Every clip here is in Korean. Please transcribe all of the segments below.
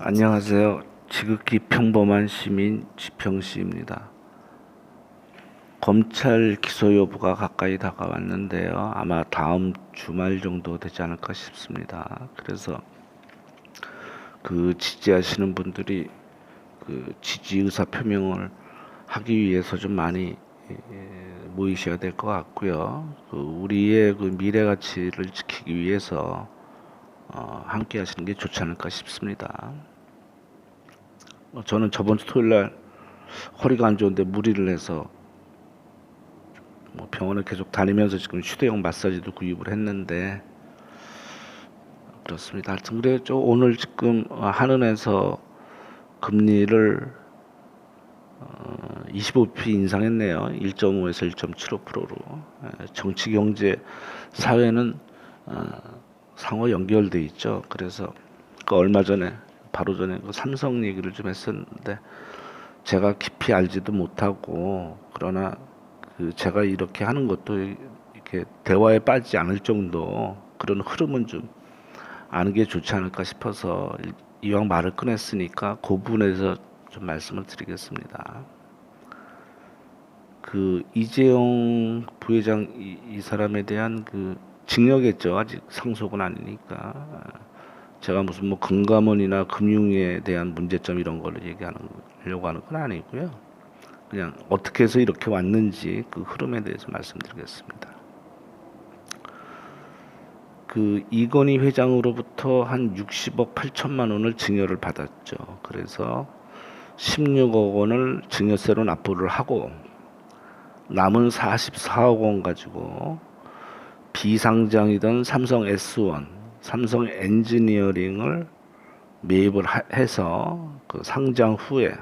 안녕하세요. 지극히 평범한 시민 지평씨입니다. 검찰 기소 여부가 가까이 다가왔는데요. 아마 다음 주말 정도 되지 않을까 싶습니다. 그래서 그 지지하시는 분들이 그 지지 의사 표명을 하기 위해서 좀 많이 모이셔야 될 것 같고요. 우리의 그 미래 가치를 지키기 위해서 함께 하시는 게 좋지 않을까 싶습니다. 저는 저번 주 토요일 날 허리가 안 좋은데 무리를 해서 병원을 계속 다니면서 지금 휴대용 마사지도 구입을 했는데 그렇습니다. 하여튼 그래죠. 오늘 지금 한은에서 금리를 25p 인상했네요. 1.5에서 1.75%로. 정치, 경제, 사회는 상호 연결돼 있죠. 그래서 그 얼마 전에 바로 전에 그 삼성 얘기를 좀 했었는데 제가 깊이 알지도 못하고 그러나 그 제가 이렇게 하는 것도 이렇게 대화에 빠지지 않을 정도 그런 흐름은 좀 아는 게 좋지 않을까 싶어서 이왕 말을 꺼냈으니까 그 부분에서 좀 말씀을 드리겠습니다. 그 이재용 부회장 이 사람에 대한 그 징역했죠. 아직 상속은 아니니까. 제가 무슨 뭐 금감원이나 금융에 대한 문제점 이런 거를 얘기하려고 하는 건 아니고요. 그냥 어떻게 해서 이렇게 왔는지 그 흐름에 대해서 말씀드리겠습니다. 그 이건희 회장으로부터 한 60억 8천만 원을 증여를 받았죠. 그래서 16억 원을 증여세로 납부를 하고 남은 44억 원 가지고 비상장이던 삼성 S1, 삼성 엔지니어링을 매입을 해서 그 상장 후에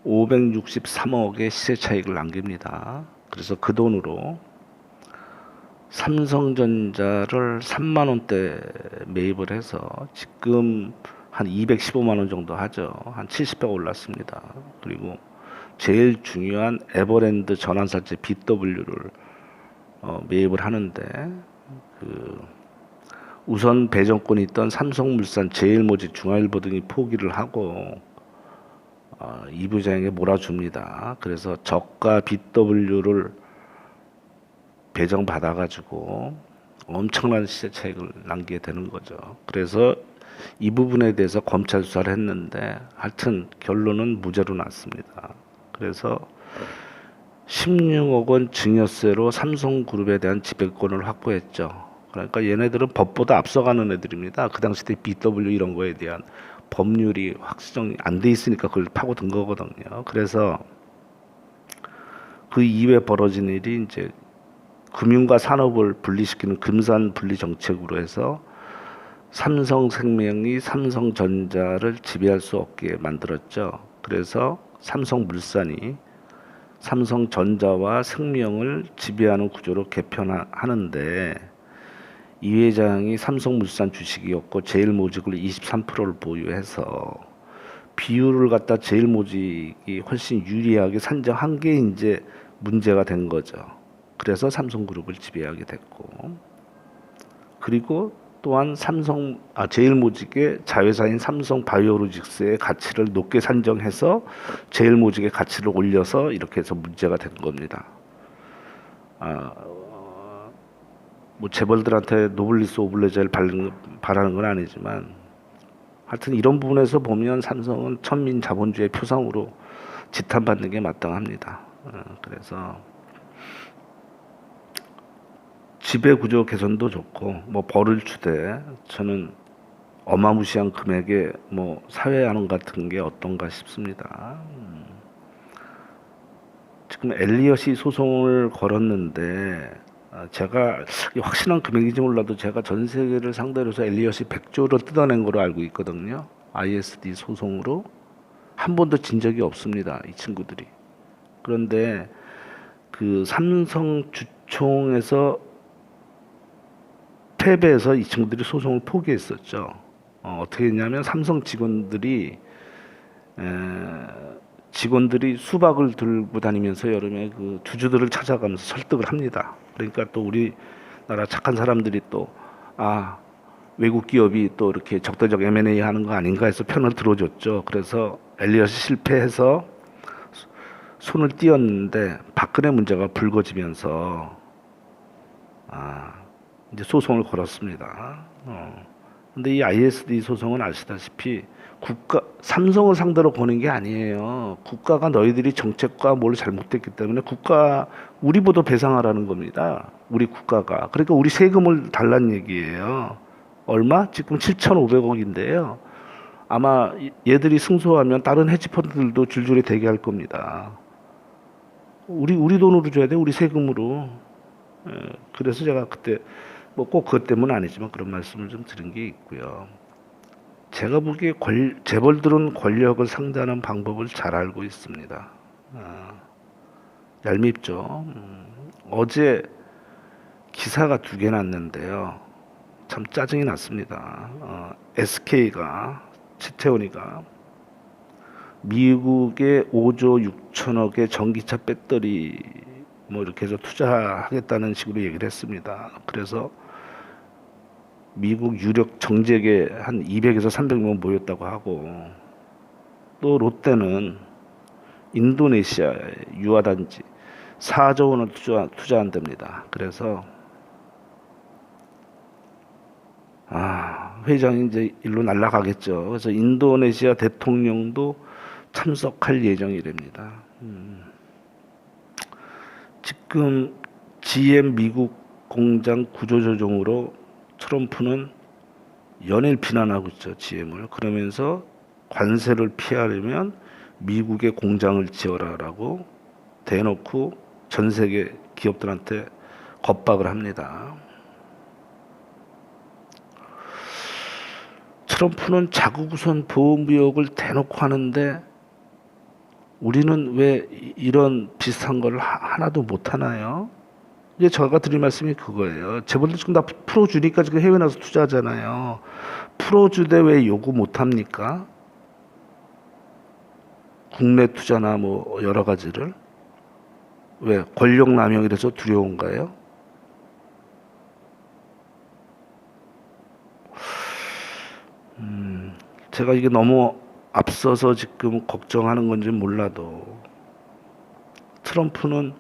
563억의 시세 차익을 남깁니다. 그래서 그 돈으로 삼성전자를 3만 원대 매입을 해서 지금 한 215만 원 정도 하죠. 한 70배 올랐습니다. 그리고 제일 중요한 에버랜드 전환사채 BW를 매입을 하는데 그 우선 배정권이 있던 삼성물산, 제일모직, 중화일보 등이 포기를 하고 이 부장에게 몰아줍니다. 그래서 저가 BW를 배정받아가지고 엄청난 시세 차익을 남기게 되는 거죠. 그래서 이 부분에 대해서 검찰 수사를 했는데 하여튼 결론은 무죄로 났습니다. 그래서 16억 원 증여세로 삼성그룹에 대한 지배권을 확보했죠. 그러니까 얘네들은 법보다 앞서가는 애들입니다. 그 당시 때 BW 이런 거에 대한 법률이 확정이 안 돼 있으니까 그걸 파고든 거거든요. 그래서 그 이후에 벌어진 일이 이제 금융과 산업을 분리시키는 금산 분리 정책으로 해서 삼성생명이 삼성전자를 지배할 수 없게 만들었죠. 그래서 삼성물산이 삼성전자와 생명을 지배하는 구조로 개편하는데 이 회장이 삼성물산 주식이었고 제일모직을 23%를 보유해서 비율을 갖다 제일모직이 훨씬 유리하게 산정한 게 이제 문제가 된 거죠. 그래서 삼성그룹을 지배하게 됐고 그리고 또한 제일모직의 자회사인 삼성바이오로직스의 가치를 높게 산정해서 제일모직의 가치를 올려서 이렇게 해서 문제가 된 겁니다. 뭐 재벌들한테 노블리스 오블레자를 바라는 건 아니지만 하여튼 이런 부분에서 보면 삼성은 천민 자본주의 표상으로 지탄받는 게 마땅합니다. 그래서 지배구조 개선도 좋고 뭐 벌을 주되 저는 어마무시한 금액의 뭐 사회안원 같은 게 어떤가 싶습니다. 지금 엘리엇이 소송을 걸었는데 제가 확실한 금액인지 몰라도 제가 전 세계를 상대로 해서 엘리엇이 100조를 뜯어낸 걸로 알고 있거든요. ISD 소송으로 한 번도 진 적이 없습니다. 이 친구들이. 그런데 그 삼성 주총에서 패배해서 이 친구들이 소송을 포기했었죠. 어떻게 했냐면 삼성 직원들이 수박을 들고 다니면서 여름에 그 주주들을 찾아가면서 설득을 합니다. 그러니까 또 우리나라 착한 사람들이 또 외국 기업이 또 이렇게 적대적 M&A 하는 거 아닌가 해서 편을 들어줬죠. 그래서 엘리엇이 실패해서 손을 띄었는데 박근혜 문제가 불거지면서 이제 소송을 걸었습니다. 근데 이 ISD 소송은 아시다시피 삼성을 상대로 거는 게 아니에요. 국가가 너희들이 정책과 뭘 잘못했기 때문에 우리보다 배상하라는 겁니다. 우리 국가가. 그러니까 우리 세금을 달라는 얘기예요. 얼마? 지금 7,500억인데요. 아마 얘들이 승소하면 다른 헤지펀드들도 줄줄이 대기할 겁니다. 우리 돈으로 줘야 돼, 우리 세금으로. 그래서 제가 그때 뭐 꼭 그것 때문은 아니지만 그런 말씀을 좀 드린 게 있고요. 제가 보기에 재벌들은 권력을 상대하는 방법을 잘 알고 있습니다. 얄밉죠. 어제 기사가 2개 났는데요. 참 짜증이 났습니다. SK가 채태원이가 미국에 5조 6천억의 전기차 배터리 뭐 이렇게 해서 투자하겠다는 식으로 얘기를 했습니다. 그래서 미국 유력 정재계 한 200에서 300명 모였다고 하고, 또 롯데는 인도네시아의 유아단지 4조 원을 투자한답니다. 그래서 회장이 이제 일로 날아가겠죠. 그래서 인도네시아 대통령도 참석할 예정이랍니다. 지금 GM 미국 공장 구조조정으로 트럼프는 연일 비난하고 있죠, GM을. 그러면서 관세를 피하려면 미국의 공장을 지어라라고 대놓고 전 세계 기업들한테 겁박을 합니다. 트럼프는 자국우선 보호무역을 대놓고 하는데 우리는 왜 이런 비슷한 걸 하나도 못 하나요? 이제 제가 드릴 말씀이 그거예요. 재벌들 지금 다 풀어주니까 지금 해외 나서 투자하잖아요. 풀어주되 왜 요구 못 합니까? 국내 투자나 뭐 여러 가지를. 왜 권력 남용이라서 두려운가요? 제가 이게 너무 앞서서 지금 걱정하는 건지 몰라도 트럼프는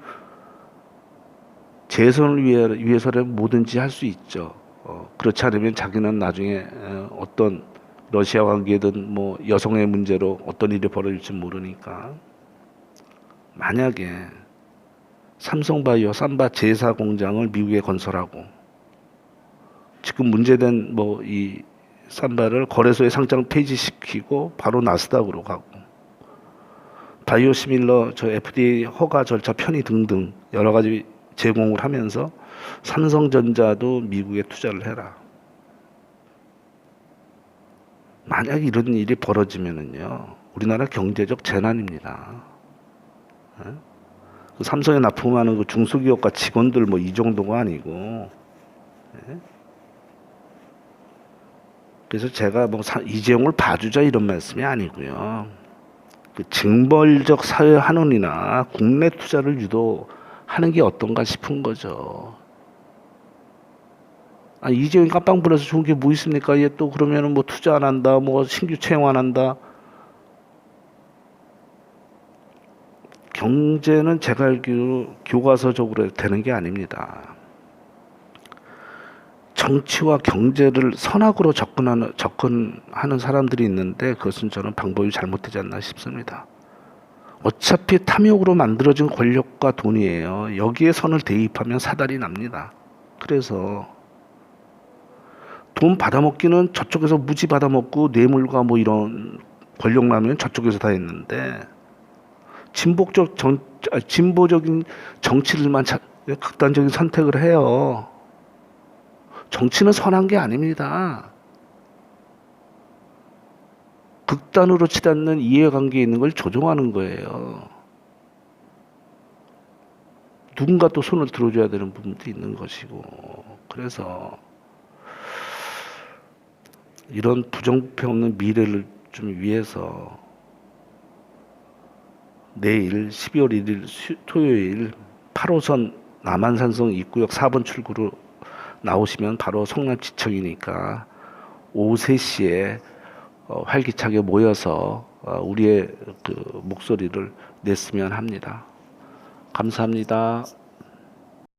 재선을 위해서라면 뭐든지 할 수 있죠. 그렇지 않으면 자기는 나중에 어떤 러시아 관계든 뭐 여성의 문제로 어떤 일이 벌어질지 모르니까, 만약에 삼성바이오 삼바 제사 공장을 미국에 건설하고 지금 문제된 뭐 이 삼바를 거래소에 상장 폐지시키고 바로 나스닥으로 가고, 바이오시밀러 저 FDA 허가 절차 편의 등등 여러 가지 제공을 하면서 삼성전자도 미국에 투자를 해라. 만약 이런 일이 벌어지면은요, 우리나라 경제적 재난입니다. 그 삼성에 납품하는 그 중소기업과 직원들 뭐 이 정도가 아니고. 그래서 제가 뭐 이재용을 봐주자 이런 말씀이 아니고요. 그 징벌적 사회 환원이나 국내 투자를 유도하는 게 어떤가 싶은 거죠. 이재용이 깜빵 부려서 좋은 게 뭐 있습니까? 얘 또 그러면은 뭐 투자 안 한다, 뭐 신규 채용 안 한다. 경제는 제가 알기로 교과서적으로 되는 게 아닙니다. 정치와 경제를 선악으로 접근하는 사람들이 있는데 그것은 저는 방법이 잘못되지 않나 싶습니다. 어차피 탐욕으로 만들어진 권력과 돈이에요. 여기에 선을 대입하면 사달이 납니다. 그래서 돈 받아먹기는 저쪽에서 무지 받아먹고 뇌물과 뭐 이런 권력 나면 저쪽에서 다 했는데, 진보적인 정치들만 극단적인 선택을 해요. 정치는 선한 게 아닙니다. 극단으로 치닫는 이해관계에 있는 걸 조종하는 거예요. 누군가 또 손을 들어줘야 되는 부분도 있는 것이고. 그래서 이런 부정부패 없는 미래를 좀 위해서 내일 12월 1일 토요일 8호선 남한산성 입구역 4번 출구로 나오시면 바로 성남지청이니까 오후 3시에 활기차게 모여서 우리의 그 목소리를 냈으면 합니다. 감사합니다.